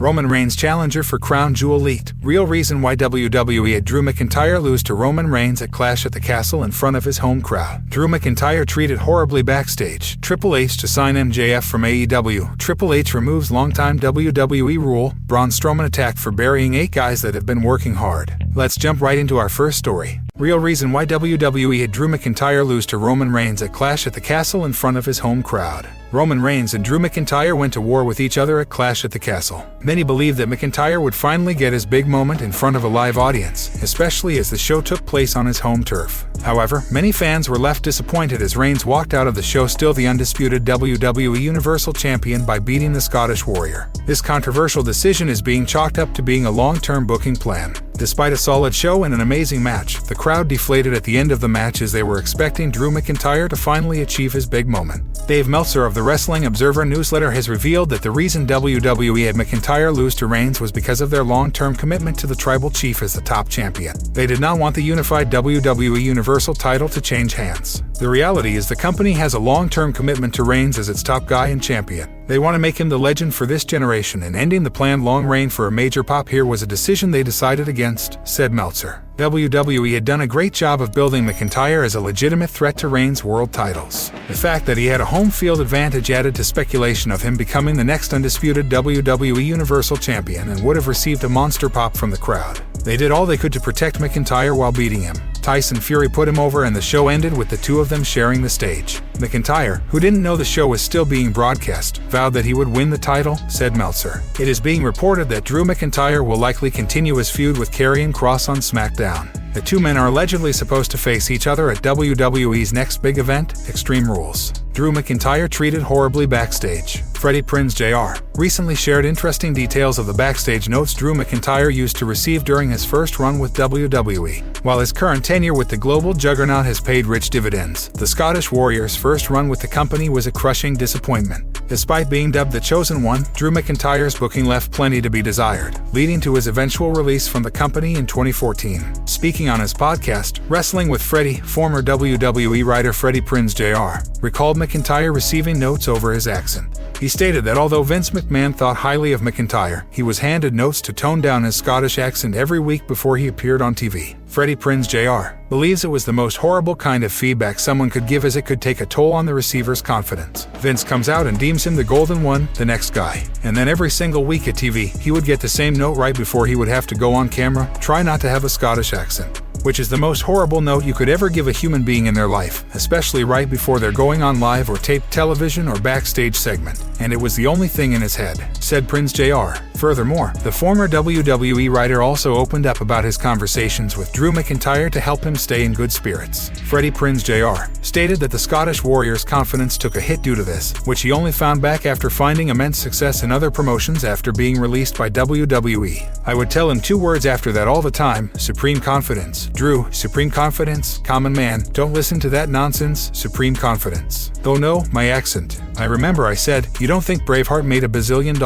Roman Reigns challenger for Crown Jewel leaked. Real reason why WWE had Drew McIntyre lose to Roman Reigns at Clash at the Castle in front of his home crowd. Drew McIntyre treated horribly backstage. Triple H to sign MJF from AEW. Triple H removes longtime WWE rule. Braun Strowman attacked for burying 8 guys that have been working hard. Let's jump right into our first story. Real reason why WWE had Drew McIntyre lose to Roman Reigns at Clash at the Castle in front of his home crowd. Roman Reigns and Drew McIntyre went to war with each other at Clash at the Castle. Many believed that McIntyre would finally get his big moment in front of a live audience, especially as the show took place on his home turf. However, many fans were left disappointed as Reigns walked out of the show still the undisputed WWE Universal Champion by beating the Scottish Warrior. This controversial decision is being chalked up to being a long-term booking plan. Despite a solid show and an amazing match, the crowd deflated at the end of the match as they were expecting Drew McIntyre to finally achieve his big moment. Dave Meltzer of the Wrestling Observer newsletter has revealed that the reason WWE had McIntyre lose to Reigns was because of their long-term commitment to the Tribal Chief as the top champion. They did not want the unified WWE Universal title to change hands. The reality is the company has a long-term commitment to Reigns as its top guy and champion. They want to make him the legend for this generation, and ending the planned long reign for a major pop here was a decision they decided against, said Meltzer. WWE had done a great job of building McIntyre as a legitimate threat to Reigns' world titles. The fact that he had a home field advantage added to speculation of him becoming the next undisputed WWE Universal Champion and would have received a monster pop from the crowd. They did all they could to protect McIntyre while beating him. Tyson Fury put him over and the show ended with the two of them sharing the stage. McIntyre, who didn't know the show was still being broadcast, vowed that he would win the title, said Meltzer. It is being reported that Drew McIntyre will likely continue his feud with Karrion Kross on SmackDown. The two men are allegedly supposed to face each other at WWE's next big event, Extreme Rules. Drew McIntyre treated horribly backstage. Freddie Prinze Jr. recently shared interesting details of the backstage notes Drew McIntyre used to receive during his first run with WWE. While his current tenure with the global juggernaut has paid rich dividends, the Scottish Warrior's first run with the company was a crushing disappointment. Despite being dubbed the Chosen One, Drew McIntyre's booking left plenty to be desired, leading to his eventual release from the company in 2014. Speaking on his podcast, Wrestling with Freddie, former WWE writer Freddie Prinze Jr. recalled McIntyre receiving notes over his accent. He stated that although Vince McMahon thought highly of McIntyre, he was handed notes to tone down his Scottish accent every week before he appeared on TV. Freddie Prinze Jr. believes it was the most horrible kind of feedback someone could give as it could take a toll on the receiver's confidence. Vince comes out and deems him the golden one, the next guy. And then every single week at TV, he would get the same note right before he would have to go on camera, try not to have a Scottish accent. Which is the most horrible note you could ever give a human being in their life, especially right before they're going on live or taped television or backstage segment. And it was the only thing in his head, said Prinze Jr. Furthermore, the former WWE writer also opened up about his conversations with Drew McIntyre to help him stay in good spirits. Freddie Prinze Jr. stated that the Scottish Warrior's confidence took a hit due to this, which he only found back after finding immense success in other promotions after being released by WWE. I would tell him 2 words after that all the time: supreme confidence. Drew, supreme confidence, common man, don't listen to that nonsense, supreme confidence. Oh no, my accent. I remember I said, you don't think Braveheart made $1 billion?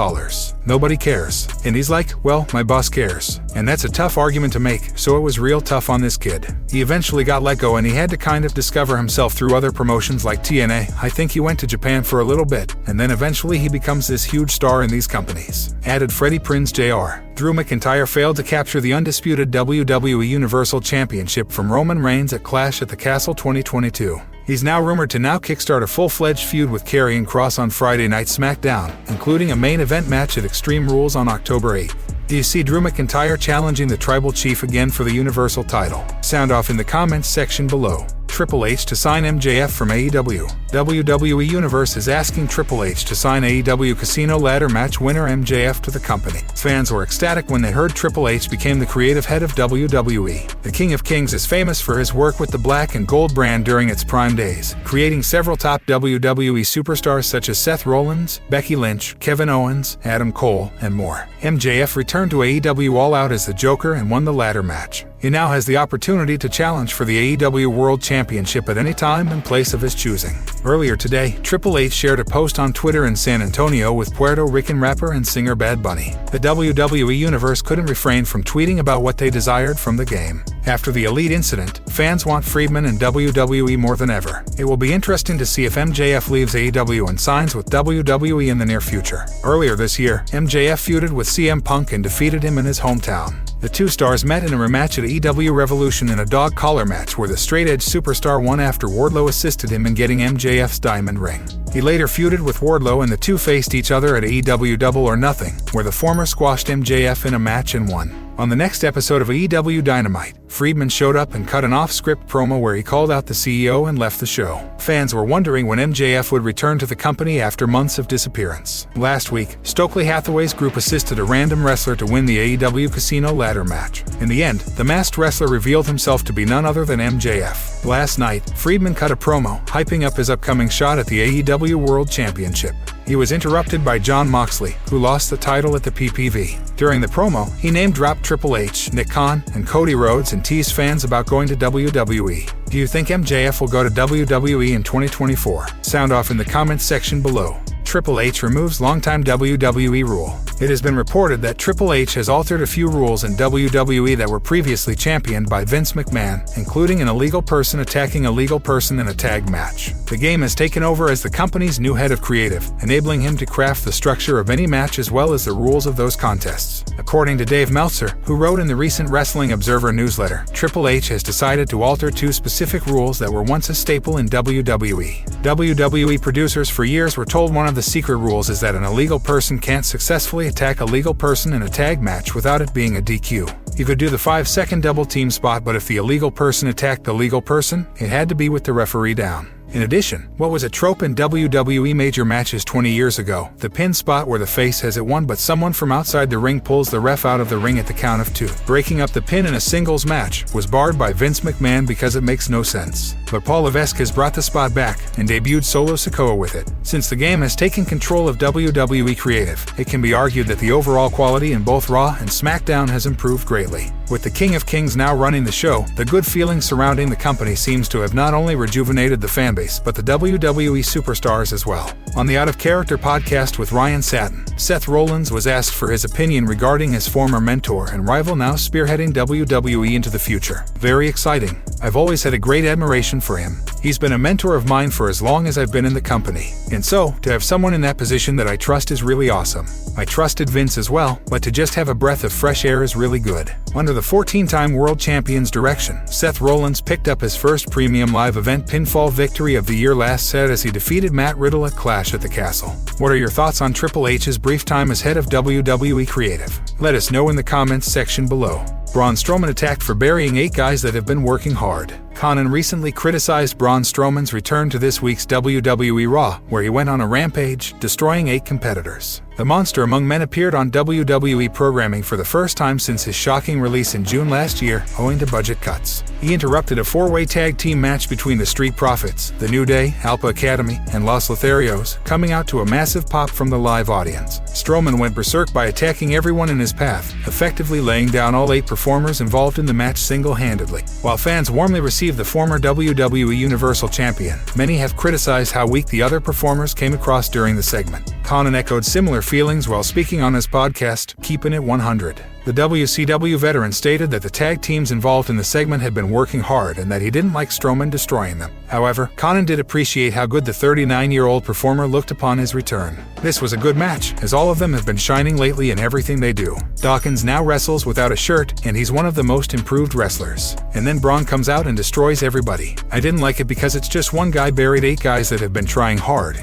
Nobody cares. And he's like, well, my boss cares. And that's a tough argument to make, so it was real tough on this kid. He eventually got let go and he had to kind of discover himself through other promotions like TNA. I think he went to Japan for a little bit, and then eventually he becomes this huge star in these companies, added Freddie Prinze Jr. Drew McIntyre failed to capture the undisputed WWE Universal Championship from Roman Reigns at Clash at the Castle 2022. He's now rumored to kickstart a full-fledged feud with Karrion Kross on Friday Night SmackDown, including a main event match at Extreme Rules on October 8th. Do you see Drew McIntyre challenging the Tribal Chief again for the Universal title? Sound off in the comments section below. Triple H to sign MJF from AEW. WWE Universe is asking Triple H to sign AEW Casino Ladder Match winner MJF to the company. Fans were ecstatic when they heard Triple H became the creative head of WWE. The King of Kings is famous for his work with the Black and Gold brand during its prime days, creating several top WWE superstars such as Seth Rollins, Becky Lynch, Kevin Owens, Adam Cole, and more. MJF returned to AEW All Out as the Joker and won the ladder match. He now has the opportunity to challenge for the AEW World Championship at any time and place of his choosing. Earlier today, Triple H shared a post on Twitter in San Antonio with Puerto Rican rapper and singer Bad Bunny. The WWE Universe couldn't refrain from tweeting about what they desired from the game. After the Elite incident, fans want Friedman and WWE more than ever. It will be interesting to see if MJF leaves AEW and signs with WWE in the near future. Earlier this year, MJF feuded with CM Punk and defeated him in his hometown. The two stars met in a rematch at AEW Revolution in a dog collar match where the straight-edge superstar won after Wardlow assisted him in getting MJF's diamond ring. He later feuded with Wardlow and the two faced each other at AEW Double or Nothing, where the former squashed MJF in a match and won. On the next episode of AEW Dynamite, Friedman showed up and cut an off-script promo where he called out the CEO and left the show. Fans were wondering when MJF would return to the company after months of disappearance. Last week, Stokely Hathaway's group assisted a random wrestler to win the AEW Casino ladder match. In the end, the masked wrestler revealed himself to be none other than MJF. Last night, Friedman cut a promo, hyping up his upcoming shot at the AEW World Championship. He was interrupted by Jon Moxley, who lost the title at the PPV. During the promo, he name-dropped Triple H, Nick Khan, and Cody Rhodes and teased fans about going to WWE. Do you think MJF will go to WWE in 2024? Sound off in the comments section below. Triple H removes longtime WWE rule. It has been reported that Triple H has altered a few rules in WWE that were previously championed by Vince McMahon, including an illegal person attacking a legal person in a tag match. The game has taken over as the company's new head of creative, enabling him to craft the structure of any match as well as the rules of those contests. According to Dave Meltzer, who wrote in the recent Wrestling Observer newsletter, Triple H has decided to alter two specific rules that were once a staple in WWE. WWE producers for years were told one of the secret rules is that an illegal person can't successfully attack a legal person in a tag match without it being a DQ. You could do the 5-second double team spot, but if the illegal person attacked the legal person, it had to be with the referee down. In addition, what was a trope in WWE major matches 20 years ago, the pin spot where the face has it won but someone from outside the ring pulls the ref out of the ring at the count of 2. Breaking up the pin in a singles match was barred by Vince McMahon because it makes no sense. But Paul Levesque has brought the spot back and debuted Solo Sikoa with it. Since the game has taken control of WWE creative, it can be argued that the overall quality in both Raw and SmackDown has improved greatly. With the King of Kings now running the show, the good feeling surrounding the company seems to have not only rejuvenated the fanbase, but the WWE superstars as well. On the Out of Character podcast with Ryan Satin, Seth Rollins was asked for his opinion regarding his former mentor and rival now spearheading WWE into the future. Very exciting. I've always had a great admiration for him. He's been a mentor of mine for as long as I've been in the company. And so, to have someone in that position that I trust is really awesome. I trusted Vince as well, but to just have a breath of fresh air is really good. Under the 14-time world champion's direction, Seth Rollins picked up his first premium live event pinfall victory of the year last set as he defeated Matt Riddle at Clash at the Castle. What are your thoughts on Triple H's brief time as head of WWE Creative? Let us know in the comments section below. Braun Strowman attacked for burying 8 guys that have been working hard. Conan recently criticized Braun Strowman's return to this week's WWE Raw, where he went on a rampage, destroying 8 competitors. The monster among men appeared on WWE programming for the first time since his shocking release in June last year, owing to budget cuts. He interrupted a 4-way tag team match between the Street Profits, The New Day, Alpha Academy, and Los Lotharios, coming out to a massive pop from the live audience. Strowman went berserk by attacking everyone in his path, effectively laying down all 8 performers involved in the match single-handedly. While fans warmly received the former WWE Universal Champion, many have criticized how weak the other performers came across during the segment. Conan echoed similar feelings while speaking on his podcast, Keeping It 100. The WCW veteran stated that the tag teams involved in the segment had been working hard and that he didn't like Strowman destroying them. However, Conan did appreciate how good the 39-year-old performer looked upon his return. This was a good match, as all of them have been shining lately in everything they do. Dawkins now wrestles without a shirt, and he's one of the most improved wrestlers. And then Braun comes out and destroys everybody. I didn't like it because it's just one guy buried 8 guys that have been trying hard,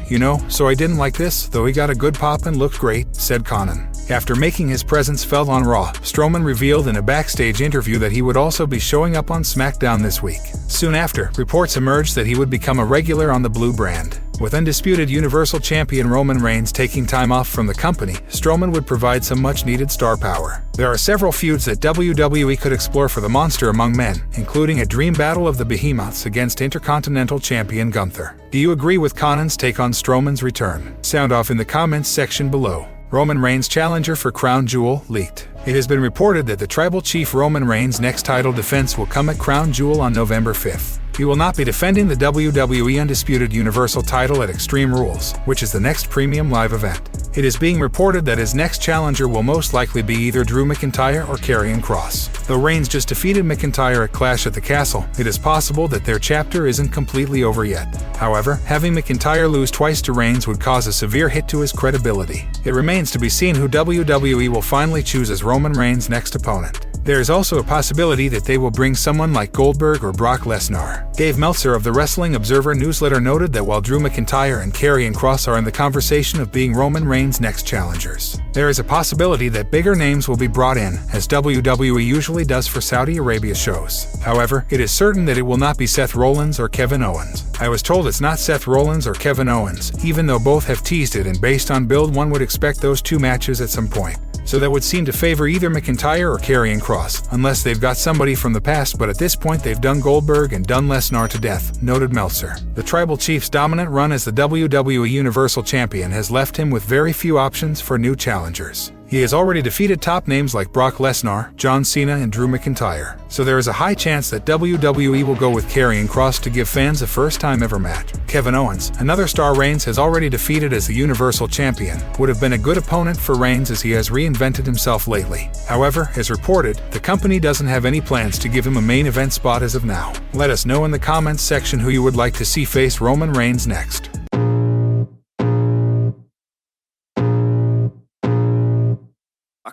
so I didn't like this, though he got a good pop and looked great, said Conan. After making his presence felt on Raw, Strowman revealed in a backstage interview that he would also be showing up on SmackDown this week. Soon after, reports emerged that he would become a regular on the Blue brand. With undisputed Universal Champion Roman Reigns taking time off from the company, Strowman would provide some much-needed star power. There are several feuds that WWE could explore for the monster among men, including a dream battle of the Behemoths against Intercontinental Champion Gunther. Do you agree with Conan's take on Strowman's return? Sound off in the comments section below. Roman Reigns' challenger for Crown Jewel leaked. It has been reported that the Tribal Chief Roman Reigns' next title defense will come at Crown Jewel on November 5th. He will not be defending the WWE Undisputed Universal title at Extreme Rules, which is the next premium live event. It is being reported that his next challenger will most likely be either Drew McIntyre or Karrion Kross. Though Reigns just defeated McIntyre at Clash at the Castle, it is possible that their chapter isn't completely over yet. However, having McIntyre lose twice to Reigns would cause a severe hit to his credibility. It remains to be seen who WWE will finally choose as Roman Reigns' next opponent. There is also a possibility that they will bring someone like Goldberg or Brock Lesnar. Dave Meltzer of the Wrestling Observer newsletter noted that while Drew McIntyre and Karrion Kross are in the conversation of being Roman Reigns' next challengers, there is a possibility that bigger names will be brought in, as WWE usually does for Saudi Arabia shows. However, it is certain that it will not be Seth Rollins or Kevin Owens. I was told it's not Seth Rollins or Kevin Owens, even though both have teased it, and based on build one would expect those two matches at some point. So that would seem to favor either McIntyre or Karrion Kross, unless they've got somebody from the past, but at this point they've done Goldberg and done Lesnar to death, noted Meltzer. The Tribal Chief's dominant run as the WWE Universal Champion has left him with very few options for new challengers. He has already defeated top names like Brock Lesnar, John Cena, and Drew McIntyre, so there is a high chance that WWE will go with Karrion Kross to give fans a first-time ever match. Kevin Owens, another star Reigns has already defeated as the Universal Champion, would have been a good opponent for Reigns as he has reinvented himself lately. However, as reported, the company doesn't have any plans to give him a main event spot as of now. Let us know in the comments section who you would like to see face Roman Reigns next.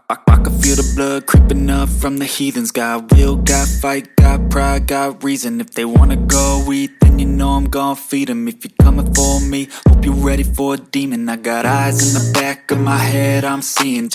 I can feel the blood creeping up from the heathens. Got will, got fight, got pride, got reason. If they wanna go eat, then you know I'm gon' feed them. If you're coming for me, hope you're ready for a demon. I got eyes in the back of my head, I'm seeing.